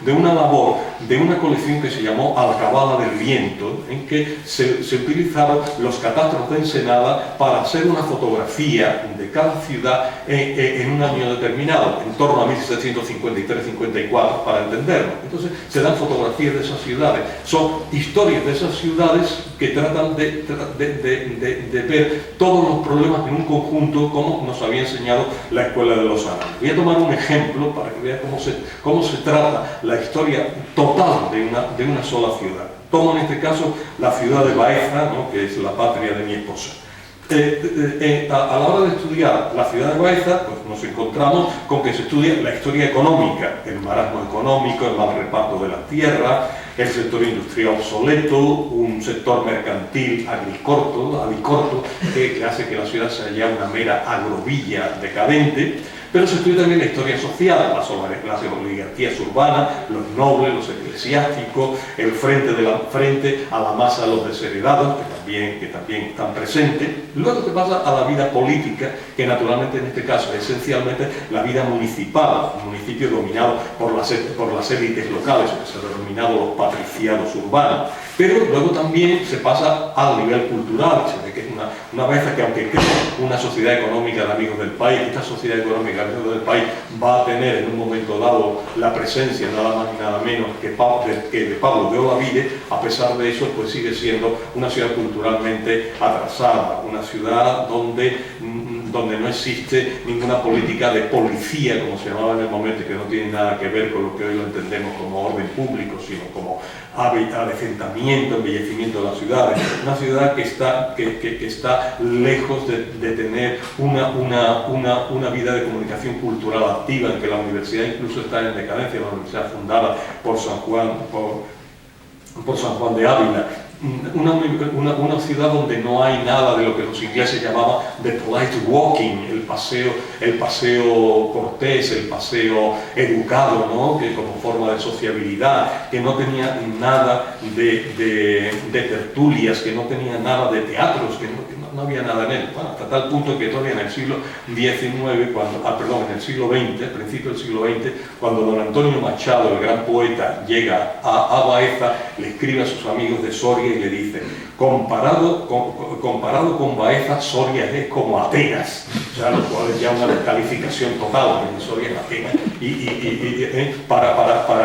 de una labor de una colección que se llamó Alcabala del Viento, en que se utilizaron los catastros de Ensenada para hacer una fotografía de cada ciudad en un año determinado, en torno a 1753-54, para entenderlo. Entonces se dan fotografías de esas ciudades, son historias de esas ciudades que tratan de ver todos los problemas en un conjunto, como nos había enseñado la Escuela de los Anales. Voy a tomar un ejemplo para que vean cómo se trata la historia total de una sola ciudad. Tomo en este caso la ciudad de Baeza, ¿no?, que es la patria de mi esposa. A la hora de estudiar la ciudad de Baeza, pues nos encontramos con que se estudia la historia económica, el marasmo económico, el mal reparto de las tierras, el sector industrial obsoleto, un sector mercantil alicorto, que hace que la ciudad sea ya una mera agrovilla decadente. Pero se estudia también la historia social, las oligarquías urbanas, los nobles, los eclesiásticos, el frente a la masa de los desheredados, que también están presentes. Luego se pasa a la vida política, que naturalmente en este caso es esencialmente la vida municipal, un municipio dominado por las élites locales, que se han denominado los patriciados urbanos. Pero luego también se pasa al nivel cultural, se ve que es una Baeza que, aunque crea una sociedad económica de amigos del país, esta sociedad económica de amigos del país va a tener en un momento dado la presencia nada más ni nada menos que de Pablo de Olavide. A pesar de eso, pues sigue siendo una ciudad culturalmente atrasada, una ciudad donde no existe ninguna política de policía, como se llamaba en el momento, y que no tiene nada que ver con lo que hoy lo entendemos como orden público, sino como avecentamiento, embellecimiento de las ciudades. Una ciudad que está lejos de tener una vida de comunicación cultural activa, en que la universidad incluso está en decadencia, la universidad fundada por San Juan de Ávila. Una ciudad donde no hay nada de lo que los ingleses llamaban the polite walking, el paseo cortés, el paseo educado, ¿no?, que como forma de sociabilidad, que no tenía nada de tertulias, que no tenía nada de teatros, que no había nada en él. Bueno, hasta tal punto que todavía en el siglo XIX, en el siglo XX, al principio del siglo XX, cuando don Antonio Machado, el gran poeta, llega a Baeza, le escribe a sus amigos de Soria y le dice: comparado con Baeza, Soria es como Atenas, o sea, lo cual es ya una descalificación total, porque Soria es Atenas, para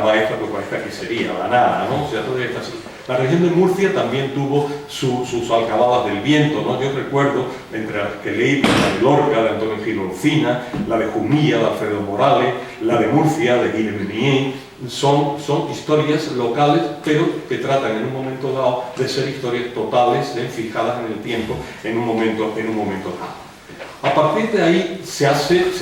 Baeza, pues Baeza que sería la nada, ¿no? O sea, todavía está así. La región de Murcia también tuvo sus alcabalas del viento, ¿no? Yo recuerdo, entre las que leí, la de Lorca, de Antonio Gil Olcina, la de Jumilla, de Alfredo Morales, la de Murcia, de Guilherme Meunier. Son historias locales, pero que tratan en un momento dado de ser historias totales, fijadas en el tiempo, en un momento dado. A partir de ahí se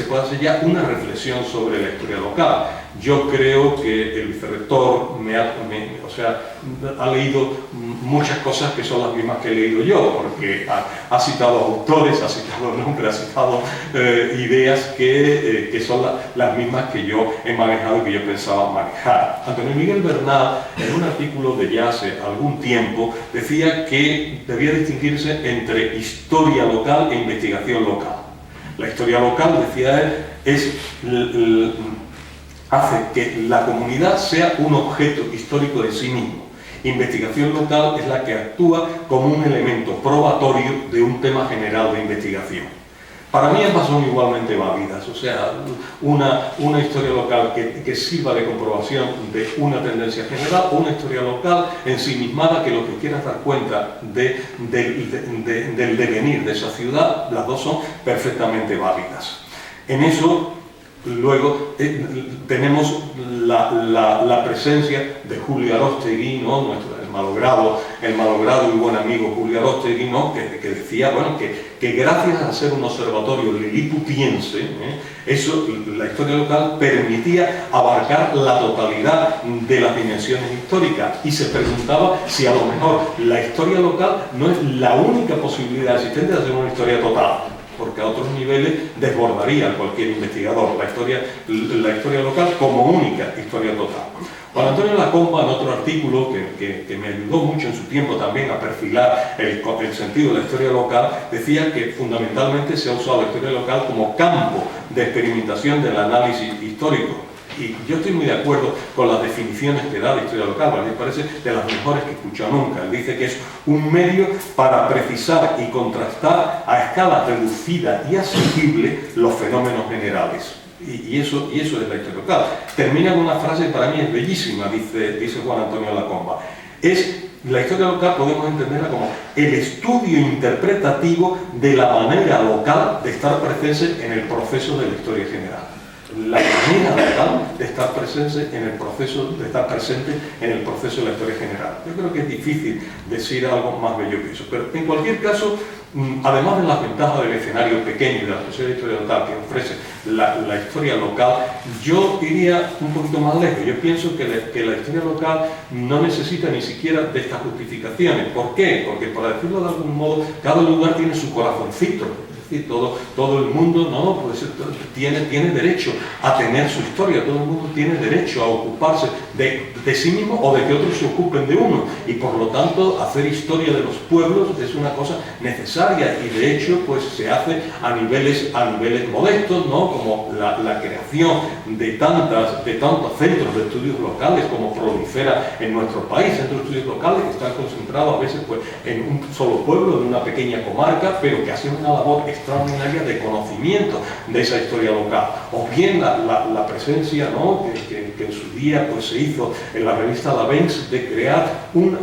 puede hacer ya una reflexión sobre la historia local. Yo creo que el vicerrector ha leído muchas cosas que son las mismas que he leído yo, porque ha citado autores, ha citado nombres, ha citado ideas que son las mismas que yo he manejado y que yo pensaba manejar. Antonio Miguel Bernal, en un artículo de ya hace algún tiempo, decía que debía distinguirse entre historia local e investigación local. La historia local, decía él, hace que la comunidad sea un objeto histórico de sí mismo. Investigación local es la que actúa como un elemento probatorio de un tema general de investigación. Para mí ambas son igualmente válidas, o sea, una historia local que sirva de comprobación de una tendencia general, o una historia local ensimismada que lo que quiera es dar cuenta del devenir de esa ciudad. Las dos son perfectamente válidas. En eso, luego, tenemos la presencia de Julio Aróstegui, ¿no?, el malogrado y buen amigo Julio Aróstegui, ¿no?, que decía, bueno, que gracias a ser un observatorio liliputiense, la historia local permitía abarcar la totalidad de las dimensiones históricas, y se preguntaba si a lo mejor la historia local no es la única posibilidad existente de hacer una historia total, porque a otros niveles desbordaría a cualquier investigador la historia local como única historia total. Juan Antonio Lacomba, en otro artículo que me ayudó mucho en su tiempo también a perfilar el sentido de la historia local, decía que fundamentalmente se ha usado la historia local como campo de experimentación del análisis histórico. Y yo estoy muy de acuerdo con las definiciones que da la historia local, me parece de las mejores que he escuchado nunca. Él dice que es un medio para precisar y contrastar a escala reducida y asequible los fenómenos generales. Y eso es la historia local. Termina con una frase que para mí es bellísima, dice Juan Antonio Lacomba. La historia local podemos entenderla como el estudio interpretativo de la manera local de estar presente en el proceso de la historia general. La manera local de estar presente en el proceso de la historia general. Yo creo que es difícil decir algo más bello que eso, pero en cualquier caso, además de las ventajas del escenario pequeño y de la posibilidad de historia local que ofrece la historia local, yo iría un poquito más lejos. Yo pienso que la historia local no necesita ni siquiera de estas justificaciones. ¿Por qué? Porque, para decirlo de algún modo, cada lugar tiene su corazoncito. Es decir, todo el mundo tiene derecho a tener su historia, todo el mundo tiene derecho a ocuparse de sí mismo o de que otros se ocupen de uno, y por lo tanto hacer historia de los pueblos es una cosa necesaria, y de hecho pues se hace a niveles modestos, ¿no? Como la creación de tantos centros de estudios locales como prolifera en nuestro país, centros de estudios locales que están concentrados a veces pues en un solo pueblo, en una pequeña comarca, pero que hacen una labor extraordinaria de conocimiento de esa historia local. O bien la presencia, ¿no? que en su día pues se hizo en la revista La Vens, de crear un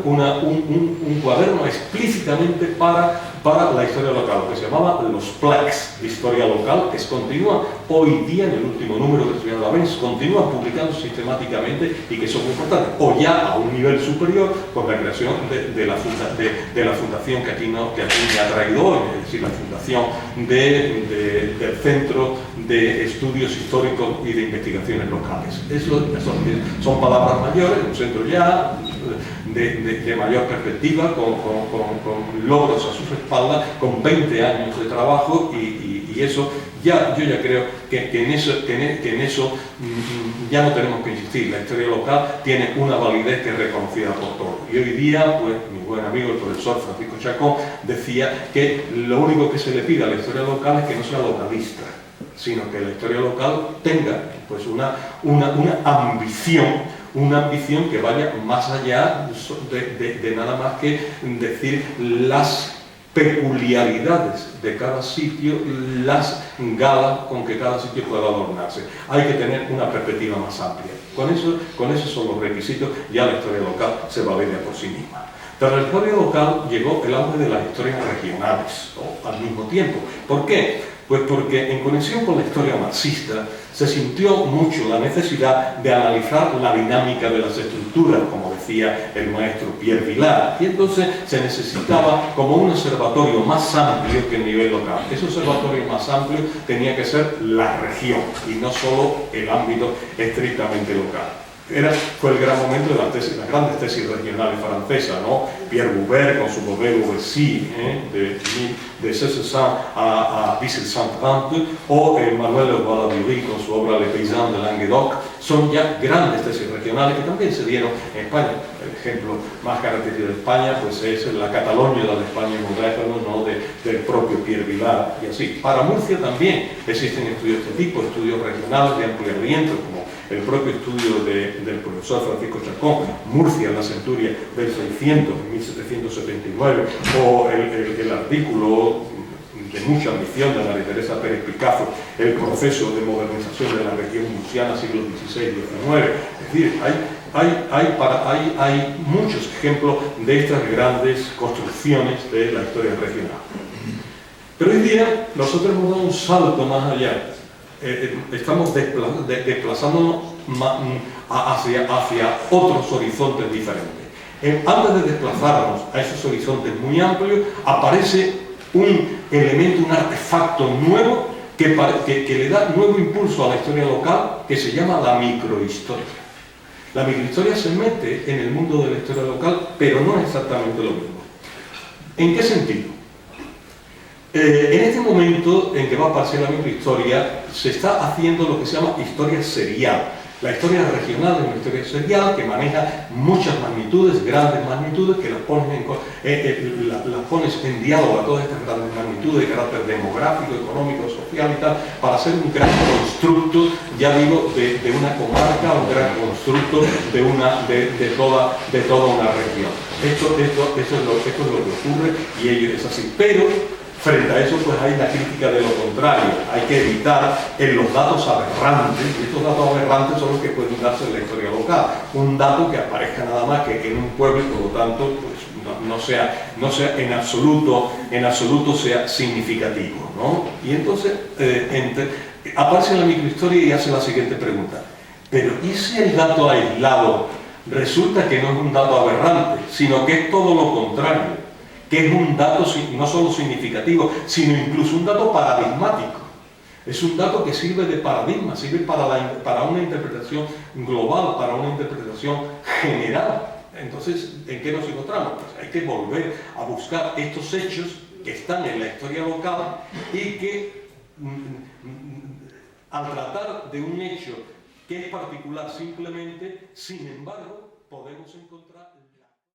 cuaderno explícitamente para la historia local, que se llamaba Los Plaques de Historia Local, que continúa hoy día en el último número que se llama La Vens, continúa publicando sistemáticamente y que son muy importantes, o ya a un nivel superior con la creación de la fundación que aquí me ha traído hoy, es decir, la fundación del Centro de Estudios Históricos y de Investigaciones Locales. Eso son palabras mayores, un centro ya de mayor perspectiva, con logros a sus espaldas, con 20 años de trabajo, y eso yo ya creo que en eso ya no tenemos que insistir. La historia local tiene una validez que es reconocida por todos. Y hoy día, pues, mi buen amigo el profesor Francisco Chacón decía que lo único que se le pide a la historia local es que no sea localista, sino que la historia local tenga pues una ambición que vaya más allá de nada más que decir las peculiaridades de cada sitio, las galas con que cada sitio pueda adornarse. Hay que tener una perspectiva más amplia. Con esos son los requisitos, ya la historia local se valida por sí misma. Tras la historia local llegó el auge de las historias regionales, al mismo tiempo. ¿Por qué? Pues porque en conexión con la historia marxista se sintió mucho la necesidad de analizar la dinámica de las estructuras, como decía el maestro Pierre Vilar, y entonces se necesitaba como un observatorio más amplio que el nivel local. Ese observatorio más amplio tenía que ser la región y no solo el ámbito estrictamente local. Fue el gran momento de las grandes tesis regionales francesas, ¿no? Pierre Boubert con su Beauvais-Bercy, de 1600 a 1730, o Manuel Leroy-Ladurie con su obra Les Paysans de Languedoc. Son ya grandes tesis regionales que también se dieron en España. El ejemplo más característico de España pues es la Cataluña de la España moderna, ¿no? del propio Pierre Vilar, y así. Para Murcia también existen estudios de este tipo, estudios regionales de amplio aliento, como el propio estudio del profesor Francisco Chacón, Murcia en la centuria del 600, en 1779, o el artículo de mucha ambición de María Teresa Pérez Picazo, el proceso de modernización de la región murciana siglo XVI y XIX. Es decir, hay muchos ejemplos de estas grandes construcciones de la historia regional. Pero hoy día nosotros hemos dado un salto más allá. Estamos desplazándonos hacia otros horizontes diferentes. Antes de desplazarnos a esos horizontes muy amplios, aparece un elemento, un artefacto nuevo que le da nuevo impulso a la historia local, que se llama la microhistoria. La microhistoria se mete en el mundo de la historia local, pero no es exactamente lo mismo. ¿En qué sentido? En este momento en que va a aparecer la microhistoria, se está haciendo lo que se llama historia serial. La historia regional es una historia serial que maneja muchas magnitudes, grandes magnitudes, que las pones en diálogo a todas estas grandes magnitudes de carácter demográfico, económico, social y tal, para hacer un gran constructo, ya digo, de una comarca, un gran constructo de toda una región. Esto es lo que ocurre y ello es así. Pero frente a eso, pues hay la crítica de lo contrario. Hay que evitar en los datos aberrantes, y estos datos aberrantes son los que pueden darse en la historia local. Un dato que aparezca nada más que en un pueblo y por lo tanto pues, no sea en absoluto sea significativo, ¿no? Y entonces aparece en la microhistoria y hace la siguiente pregunta. Pero ¿y si el dato aislado resulta que no es un dato aberrante, sino que es todo lo contrario? Que es un dato no solo significativo, sino incluso un dato paradigmático. Es un dato que sirve de paradigma, sirve para una interpretación global, para una interpretación general. Entonces, ¿en qué nos encontramos? Pues hay que volver a buscar estos hechos que están en la historia local y que, al tratar de un hecho que es particular simplemente, sin embargo, podemos encontrar...